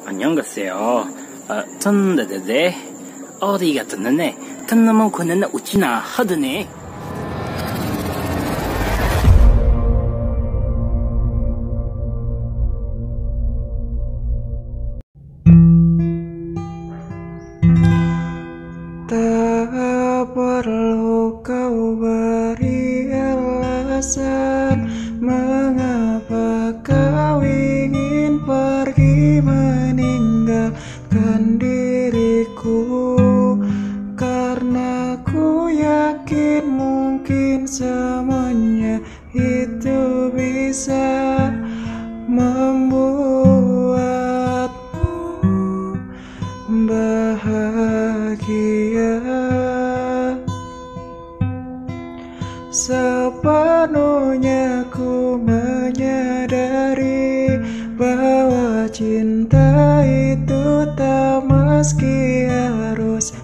안녕하세요. 真的的的，ありがとうね。他那么可能的うちなはずね。Tak perlu kau beri alasan mengapa kau ingin pergi meninggalkan diriku, karena ku yakin mungkin semuanya itu bisa membuatmu bahagia. Sepenuhnya ku menyadari bahwa cinta itu tak meski harus